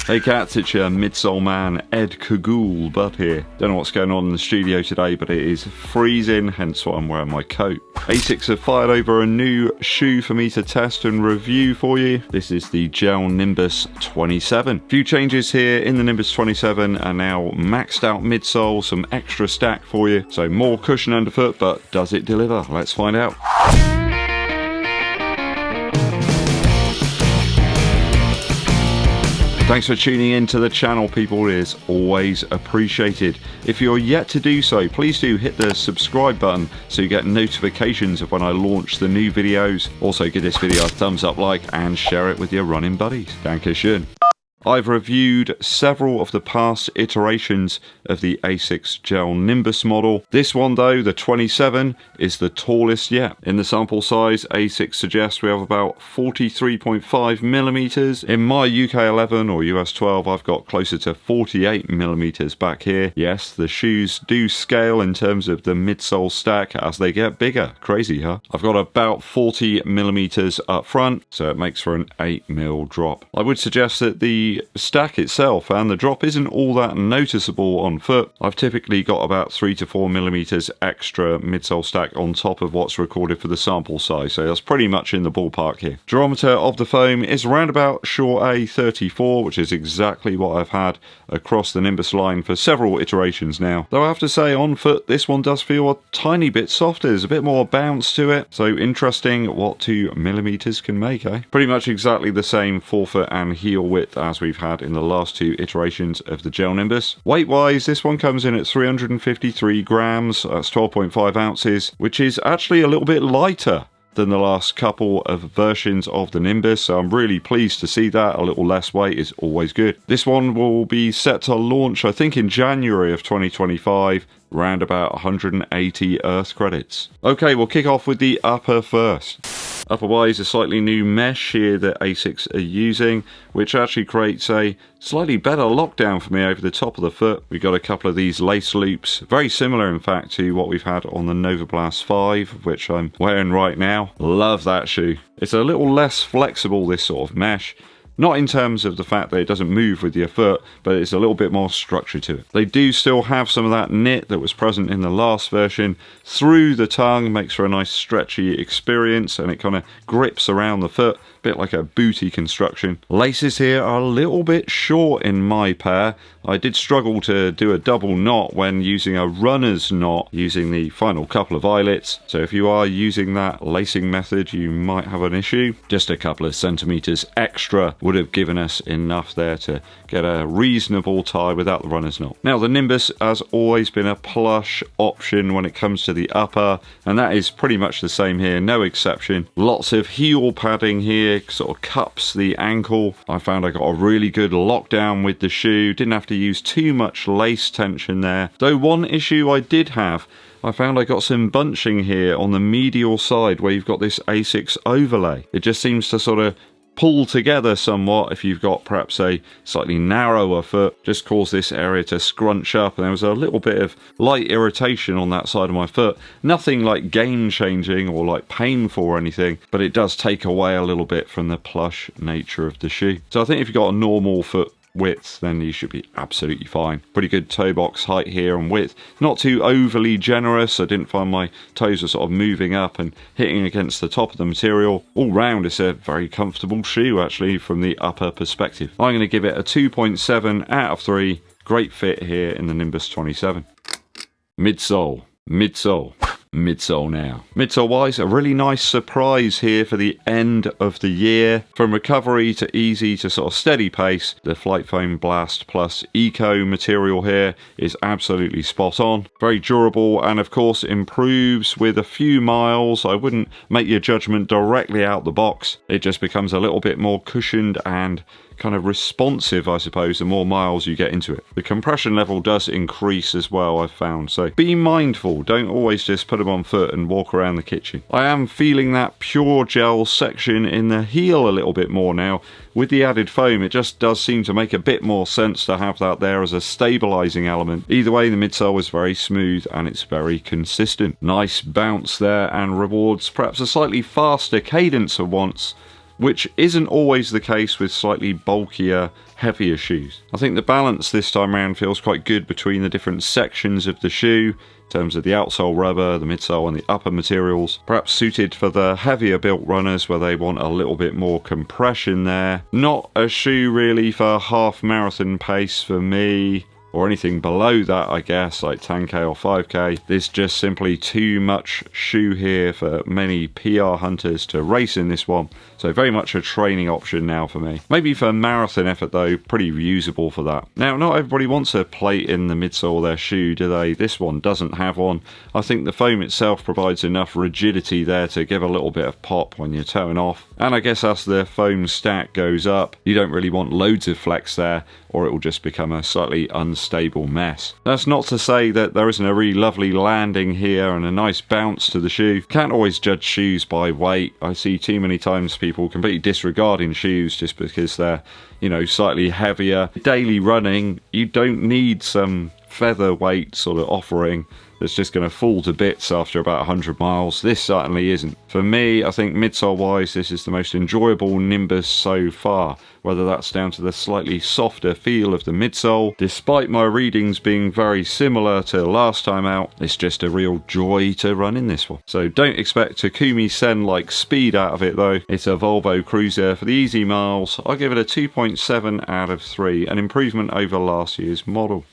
Hey cats, it's your Midsole man, Eddbud here. Don't know what's going on in the studio today, but it is freezing, hence why I'm wearing my coat. Asics have fired over a new shoe for me to test and review for you. This is the gel Nimbus 27. Few changes here in the Nimbus 27, and now maxed out midsole, some extra stack for you. So more cushion underfoot, but does it deliver? Let's find out. Thanks for tuning in to the channel, people. It is always appreciated. If you're yet to do so, please do hit the subscribe button so you get notifications of when I launch the new videos. Also give this video a thumbs up like and share it with your running buddies. Dankeschön. I've reviewed several of the past iterations of the Asics Gel Nimbus model. This one though, the 27, is the tallest yet. In the sample size, Asics suggests we have about 43.5 millimeters. In my UK 11 or US 12, I've got closer to 48 millimeters back here. Yes, the shoes do scale in terms of the midsole stack as they get bigger. Crazy, huh? I've got about 40 millimeters up front, so it makes for an 8mm drop. I would suggest that the stack itself and the drop isn't all that noticeable on foot. I've typically got about 3 to 4 millimeters extra midsole stack on top of what's recorded for the sample size, so that's pretty much in the ballpark here. Durometer of the foam is around about Short A34, which is exactly what I've had across the Nimbus line for several iterations now. Though I have to say, on foot, this one does feel a tiny bit softer. There's a bit more bounce to it, so interesting what 2 millimeters can make, eh? Pretty much exactly the same forefoot and heel width as we've had in the last two iterations of the Gel Nimbus. Weight wise, this one comes in at 353 grams, that's 12.5 ounces, which is actually a little bit lighter than the last couple of versions of the Nimbus, so I'm really pleased to see that. A little less weight is always good. This one will be set to launch, I think, in January of 2025, around about 180 Earth credits. Okay, we'll kick off with the upper first. Upper-wise, a slightly new mesh here that Asics are using, which actually creates a slightly better lockdown for me over the top of the foot. We've got a couple of these lace loops, very similar in fact to what we've had on the Nova Blast 5, which I'm wearing right now. Love that shoe. It's a little less flexible, this sort of mesh. Not in terms of the fact that it doesn't move with your foot, but it's a little bit more structure to it. They do still have some of that knit that was present in the last version through the tongue, makes for a nice stretchy experience, and it kind of grips around the foot, a bit like a booty construction. Laces here are a little bit short in my pair. I did struggle to do a double knot when using a runner's knot using the final couple of eyelets, so if you are using that lacing method you might have an issue. Just a couple of centimeters extra would have given us enough there to get a reasonable tie without the runner's knot. Now the Nimbus has always been a plush option when it comes to the upper, and that is pretty much the same here, no exception. Lots of heel padding here, sort of cups the ankle. I found I got a really good lockdown with the shoe, didn't have to use too much lace tension there. Though one issue I did have, I found I got some bunching here on the medial side where you've got this Asics overlay. It just seems to sort of pull together somewhat if you've got perhaps a slightly narrower foot, just cause this area to scrunch up, and there was a little bit of light irritation on that side of my foot. Nothing like game changing or like painful or anything, but it does take away a little bit from the plush nature of the shoe. So I think if you've got a normal foot width, then you should be absolutely fine. Pretty good toe box height here and width. Not too overly generous. I didn't find my toes were sort of moving up and hitting against the top of the material. All round, it's a very comfortable shoe actually from the upper perspective. I'm going to give it a 2.7 out of 3. Great fit here in the Nimbus 27. Midsole. Midsole now. Midsole wise, a really nice surprise here for the end of the year. From recovery to easy to sort of steady pace, the Flight Foam Blast Plus Eco material here is absolutely spot on. Very durable, and of course improves with a few miles. I wouldn't make your judgment directly out the box. It just becomes a little bit more cushioned and kind of responsive, I suppose, the more miles you get into it. The compression level does increase as well, I've found, so be mindful. Don't always just put them on foot and walk around the kitchen. I am feeling that pure gel section in the heel a little bit more now. With the added foam, it just does seem to make a bit more sense to have that there as a stabilizing element. Either way, the midsole is very smooth and it's very consistent. Nice bounce there, and rewards perhaps a slightly faster cadence of once which isn't always the case with slightly bulkier, heavier shoes. I think the balance this time around feels quite good between the different sections of the shoe, in terms of the outsole rubber, the midsole and the upper materials, perhaps suited for the heavier built runners where they want a little bit more compression there. Not a shoe really for half marathon pace for me, or anything below that, I guess, like 10k or 5k. There's just simply too much shoe here for many PR hunters to race in this one. So very much a training option now for me. Maybe for marathon effort though, pretty usable for that. Now, not everybody wants a plate in the midsole of their shoe, do they? This one doesn't have one. I think the foam itself provides enough rigidity there to give a little bit of pop when you're toeing off. And I guess as the foam stack goes up, you don't really want loads of flex there, or it will just become a slightly unstable mess. That's not to say that there isn't a really lovely landing here and a nice bounce to the shoe. Can't always judge shoes by weight. I see too many times people completely disregarding shoes just because they're, you know, slightly heavier. Daily running, you don't need some featherweight sort of offering that's just going to fall to bits after about 100 miles. This certainly isn't. For me, I think midsole wise, this is the most enjoyable Nimbus so far, whether that's down to the slightly softer feel of the midsole. Despite my readings being very similar to last time out, it's just a real joy to run in this one. So don't expect Takumi Sen-like speed out of it though. It's a Volvo cruiser. For the easy miles, I'll give it a 2.7 out of 3, an improvement over last year's model.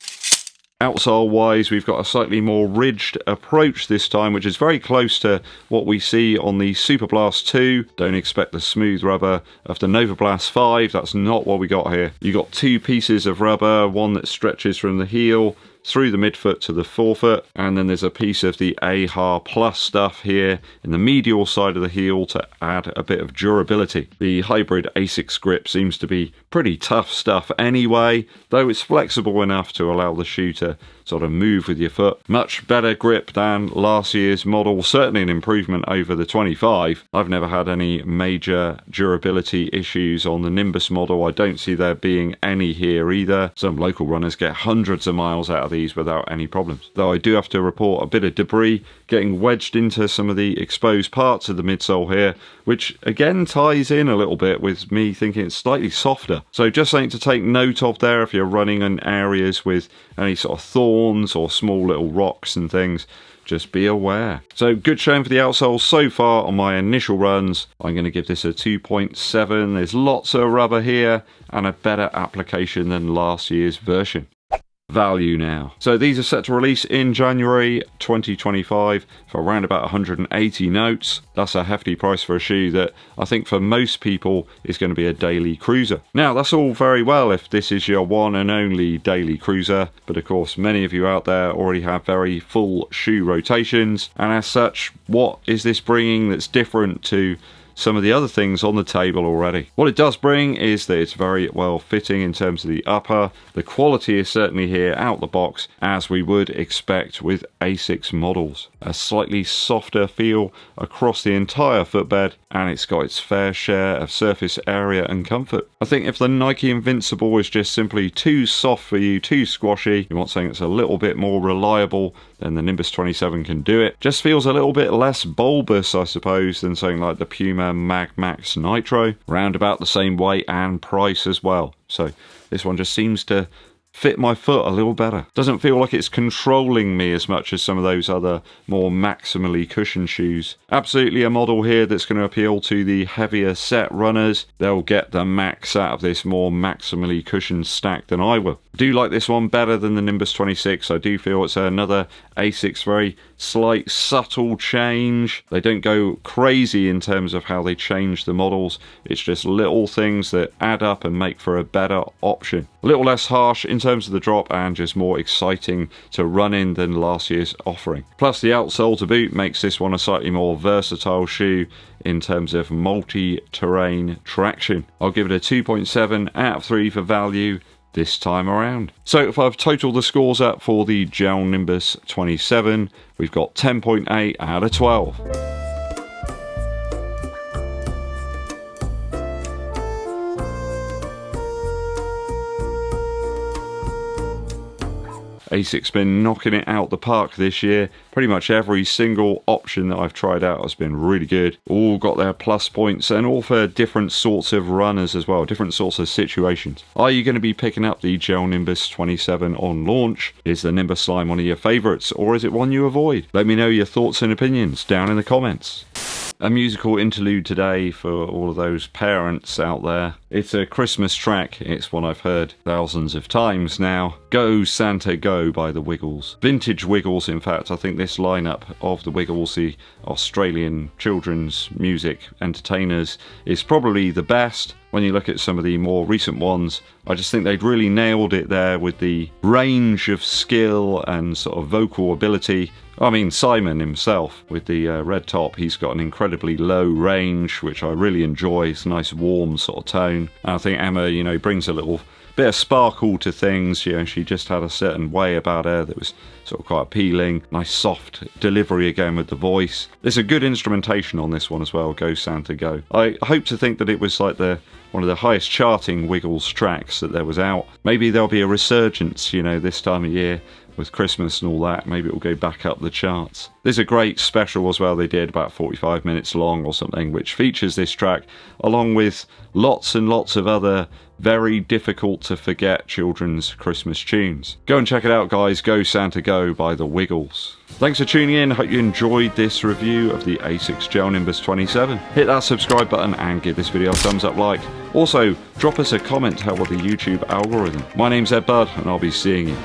Outsole wise, we've got a slightly more ridged approach this time, which is very close to what we see on the Super Blast 2. Don't expect the smooth rubber of the Nova Blast 5, that's not what we got here. You got two pieces of rubber, one that stretches from the heel through the midfoot to the forefoot, and then there's a piece of the AHA Plus stuff here in the medial side of the heel to add a bit of durability. The hybrid Asics grip seems to be pretty tough stuff anyway, though it's flexible enough to allow the shoe to sort of move with your foot. Much better grip than last year's model, certainly an improvement over the 25. I've never had any major durability issues on the Nimbus model. I don't see there being any here either. Some local runners get hundreds of miles out of these without any problems. Though I do have to report a bit of debris getting wedged into some of the exposed parts of the midsole here, which again ties in a little bit with me thinking it's slightly softer. So just something to take note of there if you're running in areas with any sort of thorns or small little rocks and things. Just be aware. So good showing for the outsole so far on my initial runs. I'm going to give this a 2.7. There's lots of rubber here and a better application than last year's version. Value now. So these are set to release in January 2025 for around about 180 notes. That's a hefty price for a shoe that I think for most people is going to be a daily cruiser. Now that's all very well if this is your one and only daily cruiser, but of course many of you out there already have very full shoe rotations, and as such, what is this bringing that's different to some of the other things on the table already? What it does bring is that it's very well fitting in terms of the upper. The quality is certainly here out the box, as we would expect with Asics models. A slightly softer feel across the entire footbed, and it's got its fair share of surface area and comfort. I think if the Nike Invincible is just simply too soft for you, too squashy, you want something that's a little bit more reliable, then the Nimbus 27 can do it. Just feels a little bit less bulbous, I suppose, than something like the Puma Mag Max Nitro. Round about the same weight and price as well. So this one just seems to fit my foot a little better. Doesn't feel like it's controlling me as much as some of those other more maximally cushioned shoes. Absolutely a model here that's going to appeal to the heavier set runners. They'll get the max out of this more maximally cushioned stack than I will. I do like this one better than the Nimbus 26. I do feel it's another Asics very slight subtle change. They don't go crazy in terms of how they change the models. It's just little things that add up and make for a better option. A little less harsh in terms of the drop and just more exciting to run in than last year's offering. Plus the outsole to boot makes this one a slightly more versatile shoe in terms of multi-terrain traction. I'll give it a 2.7 out of 3 for value this time around. So if I've totaled the scores up for the Gel Nimbus 27, we've got 10.8 out of 12. Asics been knocking it out the park this year. Pretty much every single option that I've tried out has been really good. All got their plus points and all for different sorts of runners as well, different sorts of situations. Are you going to be picking up the Gel Nimbus 27 on launch? Is the Nimbus slime one of your favourites, or is it one you avoid? Let me know your thoughts and opinions down in the comments. A musical interlude today for all of those parents out there. It's a Christmas track. It's one I've heard thousands of times now. Go Santa Go by the Wiggles. Vintage Wiggles, in fact. I think this lineup of the Wiggles, the Australian children's music entertainers, is probably the best. When you look at some of the more recent ones, I just think they'd really nailed it there with the range of skill and sort of vocal ability. I mean, Simon himself with the red top, he's got an incredibly low range, which I really enjoy. It's a nice warm sort of tone. And I think Emma, you know, brings a little bit of sparkle to things. You know, she just had a certain way about her that was sort of quite appealing. Nice soft delivery again with the voice. There's a good instrumentation on this one as well, Go Santa Go. I hope to think that it was like one of the highest charting Wiggles tracks that there was out. Maybe there'll be a resurgence, you know, this time of year with Christmas and all that. Maybe it will go back up the charts. There's a great special as well they did, about 45 minutes long or something, which features this track along with lots and lots of other very difficult to forget children's Christmas tunes. Go and check it out, guys. Go Santa Go by the Wiggles. Thanks for tuning in. Hope you enjoyed this review of the Asics Gel Nimbus 27. Hit that subscribe button and give this video a thumbs up like. Also, drop us a comment to help with the YouTube algorithm. My name's Eddbud and I'll be seeing you